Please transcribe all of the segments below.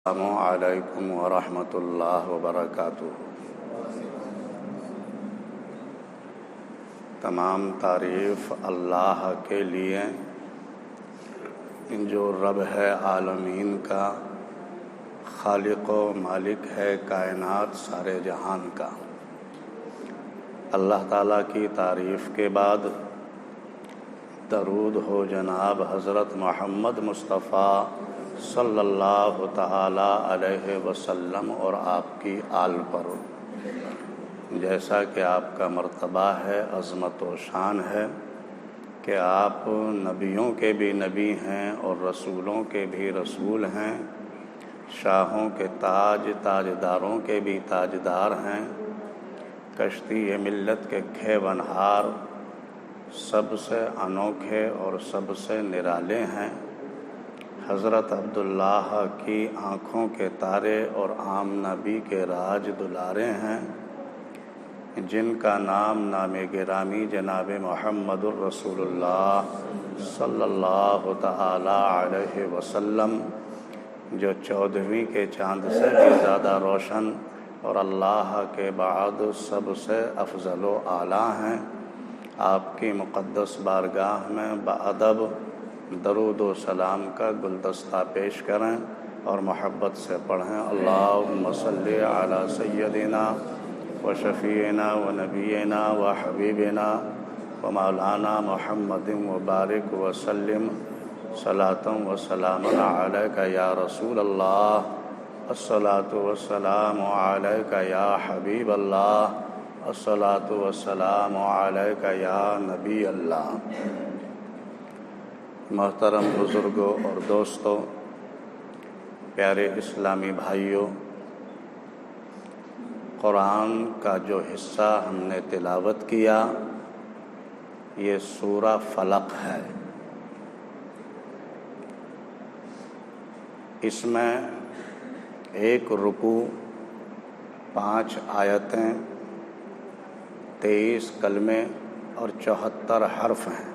السلام علیکم ورحمۃ اللہ وبرکاتہ۔ تمام تعریف اللہ کے لیے جو رب ہے عالمین کا، خالق و مالک ہے کائنات سارے جہان کا۔ اللہ تعالیٰ کی تعریف کے بعد درود ہو جناب حضرت محمد مصطفیٰ صلی اللہ تعالی علیہ وسلم اور آپ کی آل پر، جیسا کہ آپ کا مرتبہ ہے، عظمت و شان ہے کہ آپ نبیوں کے بھی نبی ہیں اور رسولوں کے بھی رسول ہیں، شاہوں کے تاجداروں کے بھی تاجدار ہیں، کشتی ملت کے کھیونہار، سب سے انوکھے اور سب سے نرالے ہیں۔ حضرت عبداللہ کی آنکھوں کے تارے اور عام نبی کے راج دلارے ہیں، جن کا نام گرامی جناب محمد الرسول اللہ صلی اللہ تعالی علیہ وسلم، جو 14ویں کے چاند سے بھی زیادہ روشن اور اللہ کے بعد سب سے افضل و اعلیٰ ہیں، آپ کی مقدس بارگاہ میں بادب درود و سلام کا گلدستہ پیش کریں اور محبت سے پڑھیں۔ اللہم صلی علی سیدنا و شفیعنا و نبینا و حبیبنا و مولانا محمد مبارک وسلم صلاۃ و سلام علیک یا رسول اللہ، الصلاۃ والسلام علیک یا حبیب اللہ، الصلاۃ والسلام علیک یا نبی اللہ۔ محترم بزرگوں اور دوستوں، پیارے اسلامی بھائیوں، قرآن کا جو حصہ ہم نے تلاوت کیا یہ سورہ فلق ہے۔ اس میں 1 رکوع، 5 آیتیں، 23 کلمے اور 74 حرف ہیں۔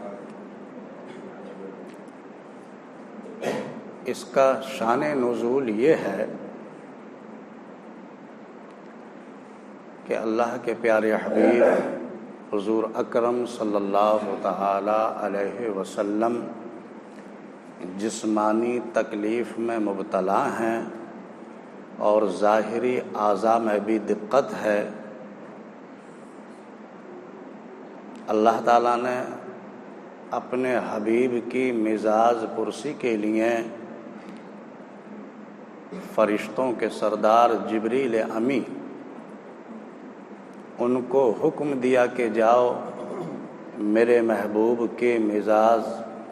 اس کا شان نزول یہ ہے کہ اللہ کے پیارے حبیب حضور اکرم صلی اللہ تعالی علیہ وسلم جسمانی تکلیف میں مبتلا ہیں اور ظاہری اعضاء میں بھی دقت ہے۔ اللہ تعالیٰ نے اپنے حبیب کی مزاج پرسی کے لیے فرشتوں کے سردار جبریل امی ان کو حکم دیا کہ جاؤ میرے محبوب کے مزاج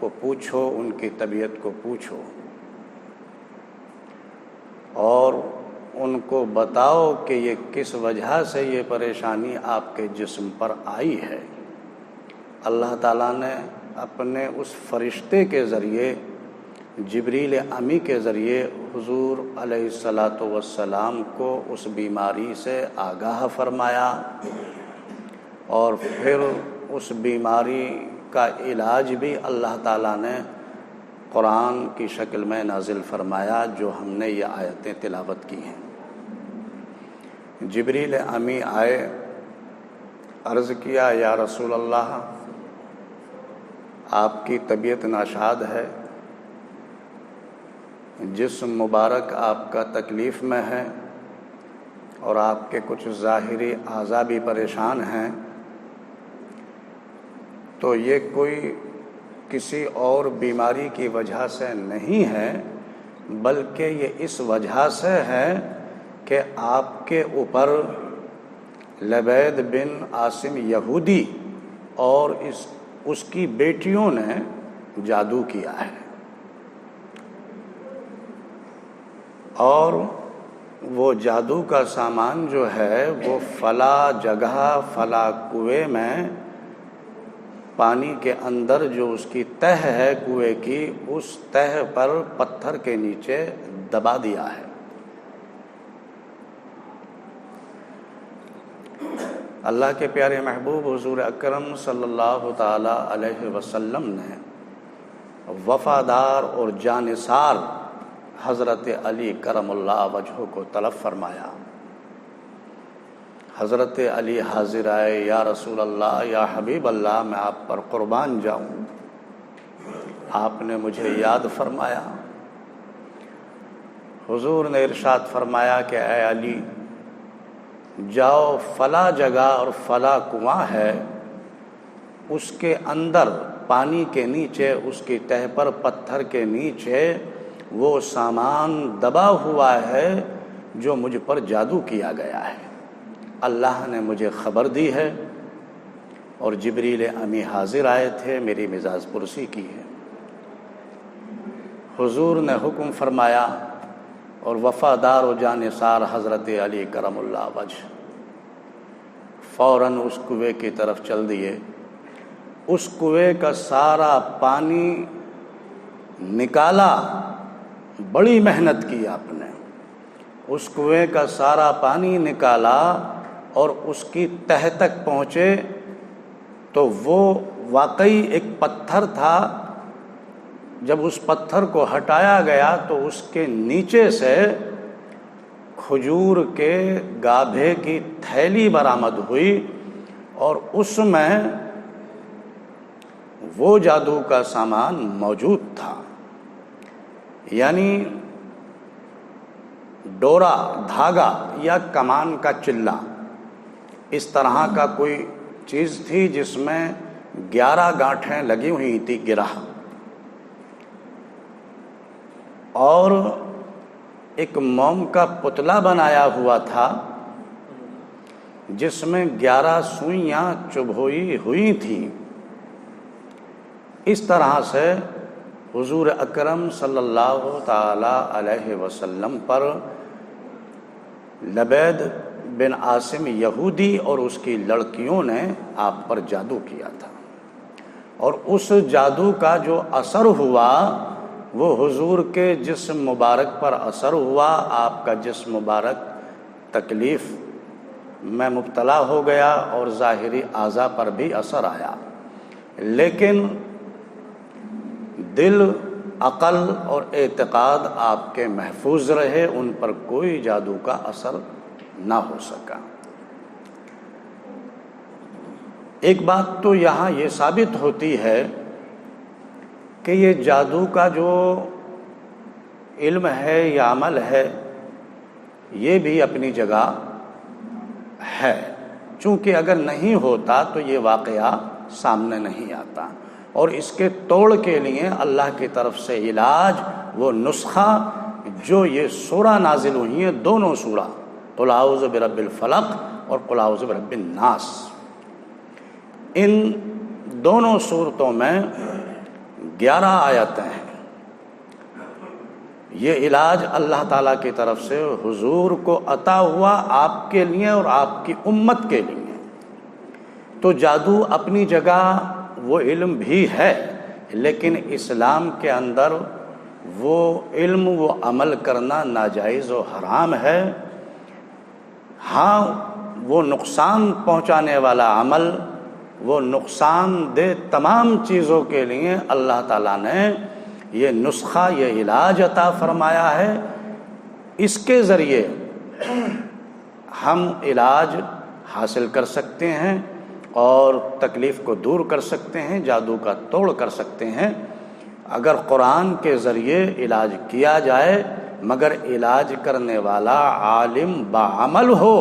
کو پوچھو، ان کی طبیعت کو پوچھو اور ان کو بتاؤ کہ یہ کس وجہ سے یہ پریشانی آپ کے جسم پر آئی ہے۔ اللہ تعالیٰ نے اپنے اس فرشتے کے ذریعے، جبریل امی کے ذریعے حضور علیہ الصلاۃ والسلام کو اس بیماری سے آگاہ فرمایا اور پھر اس بیماری کا علاج بھی اللہ تعالیٰ نے قرآن کی شکل میں نازل فرمایا، جو ہم نے یہ آیتیں تلاوت کی ہیں۔ جبریل امی آئے، عرض کیا یا رسول اللہ، آپ کی طبیعت ناشاد ہے، جسم مبارک آپ کا تکلیف میں ہے اور آپ کے کچھ ظاہری اعضاء بھی پریشان ہیں، تو یہ کوئی کسی اور بیماری کی وجہ سے نہیں ہے، بلکہ یہ اس وجہ سے ہے کہ آپ کے اوپر لبید بن عاصم یہودی اور اس کی بیٹیوں نے جادو کیا ہے، اور وہ جادو کا سامان جو ہے وہ فلاں جگہ فلاں کنویں میں پانی کے اندر جو اس کی تہ ہے کنویں کی، اس تہ پر پتھر کے نیچے دبا دیا ہے۔ اللہ کے پیارے محبوب حضور اکرم صلی اللہ تعالی علیہ وسلم نے وفادار اور جانثار حضرت علی کرم اللہ وجہہ کو طلب فرمایا۔ حضرت علی حاضر آئے، یا رسول اللہ، یا حبیب اللہ، میں آپ پر قربان جاؤں۔ آپ نے مجھے یاد فرمایا۔ حضور نے ارشاد فرمایا کہ اے علی، جاؤ فلاں جگہ اور فلاں کنواں ہے، اس کے اندر پانی کے نیچے، اس کی تہہ پر پتھر کے نیچے وہ سامان دبا ہوا ہے جو مجھ پر جادو کیا گیا ہے۔ اللہ نے مجھے خبر دی ہے اور جبریل امی حاضر آئے تھے، میری مزاج پرسی کی ہے۔ حضور نے حکم فرمایا اور وفادار و جانثار حضرت علی کرم اللہ وجہ فوراً اس کنویں کی طرف چل دیے۔ اس کنویں کا سارا پانی نکالا، بڑی محنت کی آپ نے۔ اس کنویں کا سارا پانی نکالا اور اس کی تہہ تک پہنچے تو وہ واقعی ایک پتھر تھا۔ جب اس پتھر کو ہٹایا گیا تو اس کے نیچے سے کھجور کے گابھے کی تھیلی برآمد ہوئی اور اس میں وہ جادو کا سامان موجود تھا، یعنی ڈورا، دھاگا یا کمان کا چلہ، اس طرح کا کوئی چیز تھی جس میں 11 گانٹھیں لگی ہوئی تھی، گرہ، اور ایک موم کا پتلا بنایا ہوا تھا جس میں 11 سوئیاں چبھوئی ہوئی تھیں۔ اس طرح سے حضور اکرم صلی اللہ تعالی علیہ وسلم پر لبید بن عاصم یہودی اور اس کی لڑکیوں نے آپ پر جادو کیا تھا، اور اس جادو کا جو اثر ہوا وہ حضور کے جسم مبارک پر اثر ہوا۔ آپ کا جسم مبارک تکلیف میں مبتلا ہو گیا اور ظاہری اعضاء پر بھی اثر آیا، لیکن دل، عقل اور اعتقاد آپ کے محفوظ رہے، ان پر کوئی جادو کا اثر نہ ہو سکا۔ ایک بات تو یہاں یہ ثابت ہوتی ہے کہ یہ جادو کا جو علم ہے یا عمل ہے یہ بھی اپنی جگہ ہے، چونکہ اگر نہیں ہوتا تو یہ واقعہ سامنے نہیں آتا، اور اس کے توڑ کے لیے اللہ کی طرف سے علاج، وہ نسخہ جو یہ سورہ نازل ہوئی ہیں، دونوں سورہ، قل اعوذ برب الفلق اور قل اعوذ برب الناس، ان دونوں صورتوں میں 11 آیتیں ہیں۔ یہ علاج اللہ تعالیٰ کی طرف سے حضور کو عطا ہوا آپ کے لیے اور آپ کی امت کے لیے۔ تو جادو اپنی جگہ وہ علم بھی ہے، لیکن اسلام کے اندر وہ علم، وہ عمل کرنا ناجائز و حرام ہے۔ ہاں، وہ نقصان پہنچانے والا عمل، وہ نقصان دہ تمام چیزوں کے لیے اللہ تعالیٰ نے یہ نسخہ، یہ علاج عطا فرمایا ہے۔ اس کے ذریعے ہم علاج حاصل کر سکتے ہیں اور تکلیف کو دور کر سکتے ہیں، جادو کا توڑ کر سکتے ہیں، اگر قرآن کے ذریعے علاج کیا جائے، مگر علاج کرنے والا عالم باعمل ہو،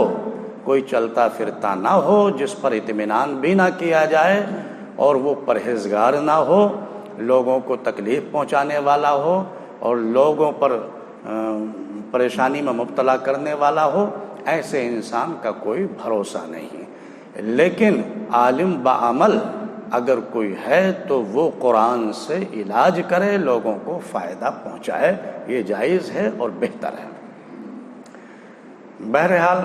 کوئی چلتا پھرتا نہ ہو جس پر اطمینان بھی نہ کیا جائے، اور وہ پرہیزگار نہ ہو، لوگوں کو تکلیف پہنچانے والا ہو اور لوگوں پر پریشانی میں مبتلا کرنے والا ہو، ایسے انسان کا کوئی بھروسہ نہیں۔ لیکن عالم بعمل اگر کوئی ہے تو وہ قرآن سے علاج کرے، لوگوں کو فائدہ پہنچائے، یہ جائز ہے اور بہتر ہے۔ بہرحال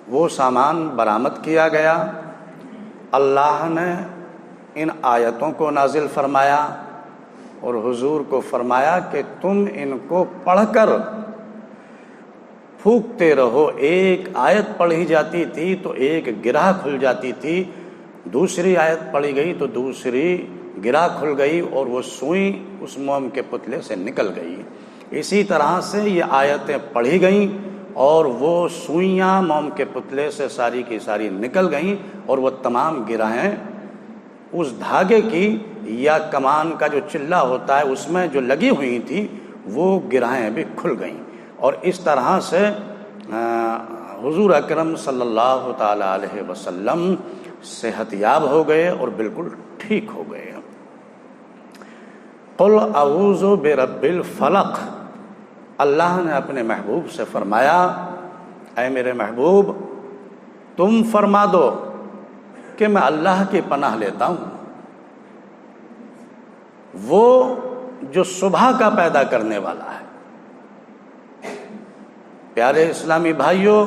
وہ سامان برآمد کیا گیا، اللہ نے ان آیتوں کو نازل فرمایا اور حضور کو فرمایا کہ تم ان کو پڑھ کر پھونکتے رہو۔ ایک آیت پڑھی جاتی تھی تو ایک گرہ کھل جاتی تھی، دوسری آیت پڑھی گئی تو دوسری گرہ کھل گئی اور وہ سوئی اس موم کے پتلے سے نکل گئی۔ اسی طرح سے یہ آیتیں پڑھی گئیں اور وہ سوئیاں موم کے پتلے سے ساری کی ساری نکل گئیں اور وہ تمام گرہیں اس دھاگے کی یا کمان کا جو چلہ ہوتا ہے اس میں جو لگی ہوئی تھی وہ گرہیں بھی کھل گئیں، اور اس طرح سے حضور اکرم صلی اللہ تعالی علیہ وسلم صحت یاب ہو گئے اور بالکل ٹھیک ہو گئے۔ قل اعوذ برب الفلق، اللہ نے اپنے محبوب سے فرمایا اے میرے محبوب تم فرما دو کہ میں اللہ کی پناہ لیتا ہوں، وہ جو صبح کا پیدا کرنے والا ہے۔ پیارے اسلامی بھائیوں،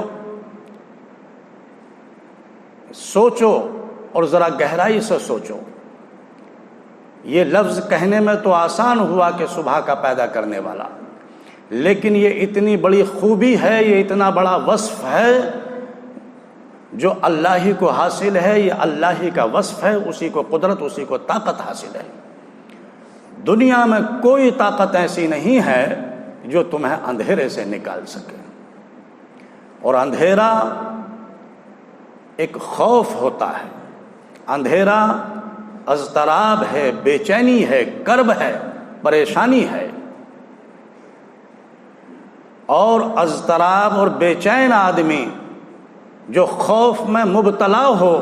سوچو اور ذرا گہرائی سے سوچو، یہ لفظ کہنے میں تو آسان ہوا کہ صبح کا پیدا کرنے والا، لیکن یہ اتنی بڑی خوبی ہے، یہ اتنا بڑا وصف ہے جو اللہ ہی کو حاصل ہے، یہ اللہ ہی کا وصف ہے، اسی کو قدرت، اسی کو طاقت حاصل ہے۔ دنیا میں کوئی طاقت ایسی نہیں ہے جو تمہیں اندھیرے سے نکال سکے، اور اندھیرا ایک خوف ہوتا ہے، اندھیرا اضطراب ہے، بے چینی ہے، کرب ہے، پریشانی ہے، اور اضطراب اور بے چین آدمی جو خوف میں مبتلا ہو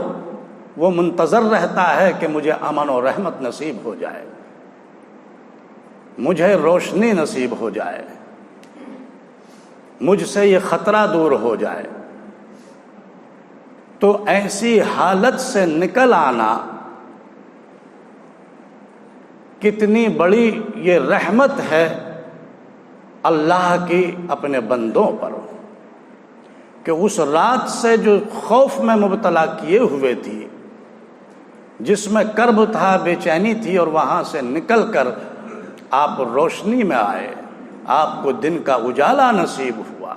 وہ منتظر رہتا ہے کہ مجھے امن و رحمت نصیب ہو جائے، مجھے روشنی نصیب ہو جائے، مجھ سے یہ خطرہ دور ہو جائے۔ تو ایسی حالت سے نکل آنا کتنی بڑی یہ رحمت ہے اللہ کی اپنے بندوں پر، کہ اس رات سے جو خوف میں مبتلا کیے ہوئے تھی، جس میں کرب تھا، بے چینی تھی، اور وہاں سے نکل کر آپ روشنی میں آئے، آپ کو دن کا اجالا نصیب ہوا۔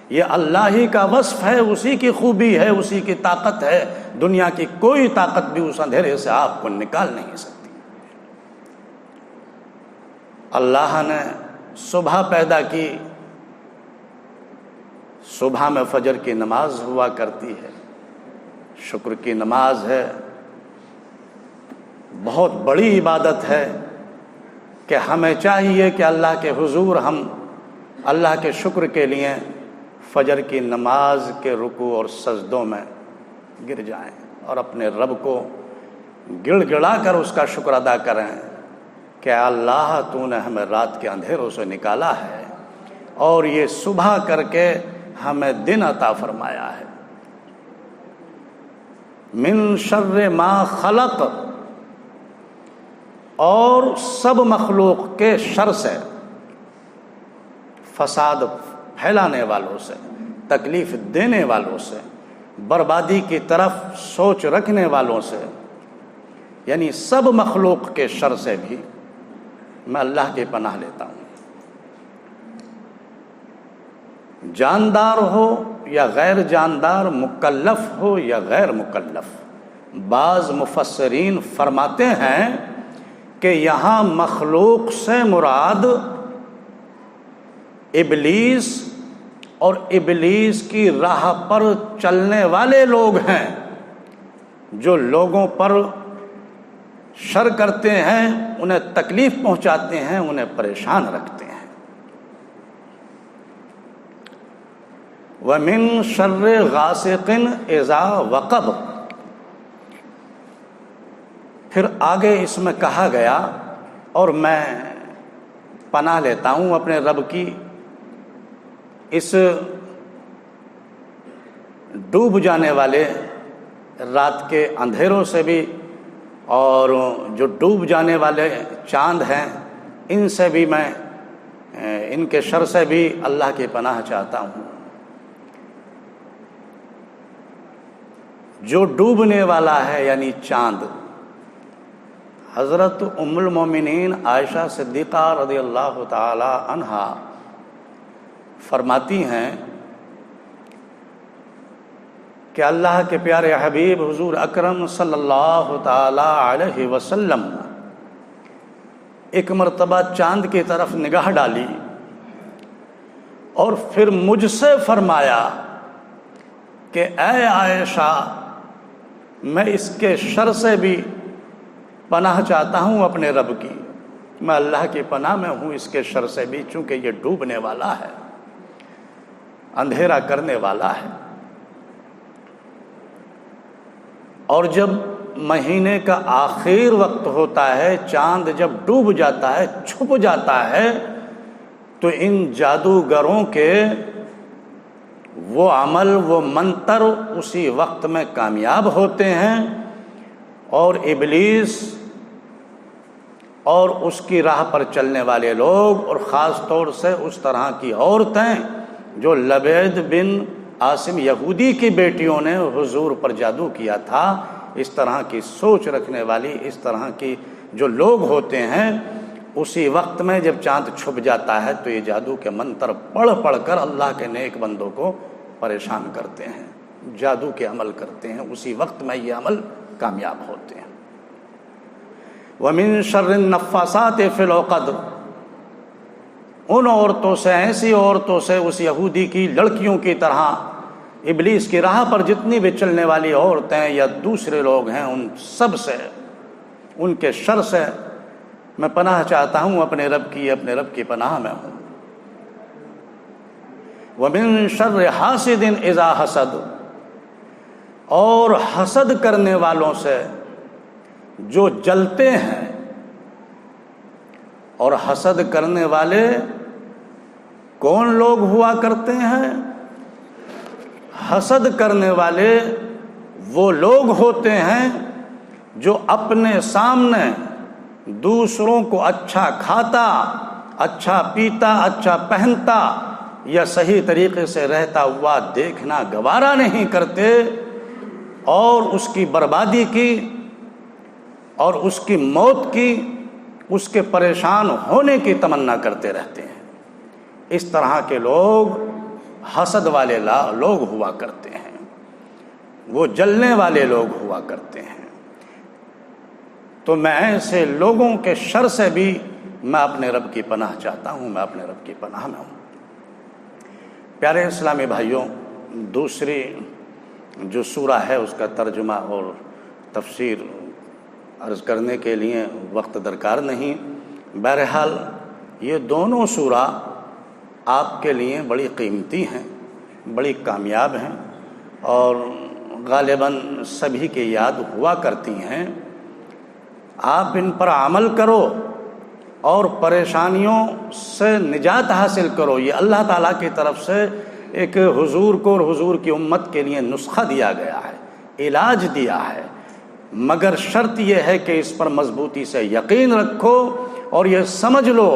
یہ اللہ ہی کا وصف ہے، اسی کی خوبی ہے، اسی کی طاقت ہے، دنیا کی کوئی طاقت بھی اس اندھیرے سے آپ کو نکال نہیں سکتی۔ اللہ نے صبح پیدا کی، صبح میں فجر کی نماز ہوا کرتی ہے، شکر کی نماز ہے، بہت بڑی عبادت ہے کہ ہمیں چاہیے کہ اللہ کے حضور ہم اللہ کے شکر کے لیے فجر کی نماز کے رکوع اور سجدوں میں گر جائیں اور اپنے رب کو گڑ گڑا کر اس کا شکر ادا کریں کہ اللہ تو نے ہمیں رات کے اندھیروں سے نکالا ہے اور یہ صبح کر کے ہمیں دن عطا فرمایا ہے۔ من شر ما خلق، اور سب مخلوق کے شر سے، فساد پھیلانے والوں سے، تکلیف دینے والوں سے، بربادی کی طرف سوچ رکھنے والوں سے، یعنی سب مخلوق کے شر سے بھی میں اللہ کی پناہ لیتا ہوں، جاندار ہو یا غیر جاندار، مکلف ہو یا غیر مکلف۔ بعض مفسرین فرماتے ہیں کہ یہاں مخلوق سے مراد ابلیس اور ابلیس کی راہ پر چلنے والے لوگ ہیں، جو لوگوں پر شر کرتے ہیں، انہیں تکلیف پہنچاتے ہیں، انہیں پریشان رکھتے ہیں۔ وَمِن شَرِّ غَاسِقٍ إِذَا وَقَبَ، پھر آگے اس میں کہا گیا اور میں پناہ لیتا ہوں اپنے رب کی اس ڈوب جانے والے رات کے اندھیروں سے بھی، اور جو ڈوب جانے والے چاند ہیں ان سے بھی، میں ان کے شر سے بھی اللہ کی پناہ چاہتا ہوں۔ جو ڈوبنے والا ہے یعنی چاند، حضرت ام المومنین عائشہ صدیقہ رضی اللہ تعالی عنہا فرماتی ہیں کہ اللہ کے پیارے حبیب حضور اکرم صلی اللہ تعالی علیہ وسلم ایک مرتبہ چاند کی طرف نگاہ ڈالی اور پھر مجھ سے فرمایا کہ اے عائشہ میں اس کے شر سے بھی پناہ چاہتا ہوں اپنے رب کی، میں اللہ کی پناہ میں ہوں اس کے شر سے بھی، چونکہ یہ ڈوبنے والا ہے، اندھیرا کرنے والا ہے۔ اور جب مہینے کا آخر وقت ہوتا ہے، چاند جب ڈوب جاتا ہے، چھپ جاتا ہے، تو ان جادوگروں کے وہ عمل، وہ منتر اسی وقت میں کامیاب ہوتے ہیں، اور ابلیس اور اس کی راہ پر چلنے والے لوگ، اور خاص طور سے اس طرح کی عورتیں جو لبید بن عاصم یہودی کی بیٹیوں نے حضور پر جادو کیا تھا، اس طرح کی سوچ رکھنے والی، اس طرح کی جو لوگ ہوتے ہیں، اسی وقت میں جب چاند چھپ جاتا ہے تو یہ جادو کے منتر پڑھ پڑھ کر اللہ کے نیک بندوں کو پریشان کرتے ہیں، جادو کے عمل کرتے ہیں، اسی وقت میں یہ عمل کامیاب ہوتے ہیں۔ وَمِن شَرِّ النَّفَّاثَاتِ فِي الْعُقَدِ، ان عورتوں سے، ایسی عورتوں سے، اس یہودی کی لڑکیوں کی طرح، ابلیس کی راہ پر جتنی بھی چلنے والی عورتیں یا دوسرے لوگ ہیں، ان سب سے، ان کے شر سے میں پناہ چاہتا ہوں اپنے رب کی، اپنے رب کی پناہ میں ہوں۔ وَمِن شَرِّ حَاسِدٍ إِذَا حَسَدَ، اور حسد کرنے والوں سے جو جلتے ہیں، اور حسد کرنے والے کون لوگ ہوا کرتے ہیں؟ حسد کرنے والے وہ لوگ ہوتے ہیں جو اپنے سامنے دوسروں کو اچھا کھاتا، اچھا پیتا، اچھا پہنتا یا صحیح طریقے سے رہتا ہوا دیکھنا گوارا نہیں کرتے، اور اس کی بربادی کی اور اس کی موت کی، اس کے پریشان ہونے کی تمنا کرتے رہتے ہیں۔ اس طرح کے لوگ حسد والے لوگ ہوا کرتے ہیں، وہ جلنے والے لوگ ہوا کرتے ہیں۔ تو میں ایسے لوگوں کے شر سے بھی میں اپنے رب کی پناہ چاہتا ہوں، میں اپنے رب کی پناہ میں ہوں۔ پیارے اسلامی بھائیوں، دوسری جو سورہ ہے اس کا ترجمہ اور تفسیر عرض کرنے کے لیے وقت درکار نہیں، بہرحال یہ دونوں سورہ آپ کے لیے بڑی قیمتی ہیں، بڑی کامیاب ہیں، اور غالباً سبھی کی یاد ہوا کرتی ہیں۔ آپ ان پر عمل کرو اور پریشانیوں سے نجات حاصل کرو۔ یہ اللہ تعالیٰ کی طرف سے ایک حضور کو اور حضور کی امت کے لیے نسخہ دیا گیا ہے، علاج دیا ہے، مگر شرط یہ ہے کہ اس پر مضبوطی سے یقین رکھو، اور یہ سمجھ لو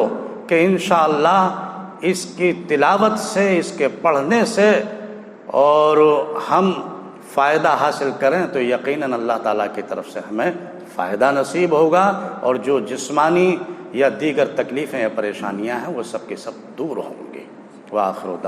کہ انشاءاللہ اس کی تلاوت سے، اس کے پڑھنے سے، اور ہم فائدہ حاصل کریں تو یقیناً اللہ تعالیٰ کی طرف سے ہمیں فائدہ نصیب ہوگا، اور جو جسمانی یا دیگر تکلیفیں یا پریشانیاں ہیں وہ سب کے سب دور ہوں گے۔ وآخر دعوانا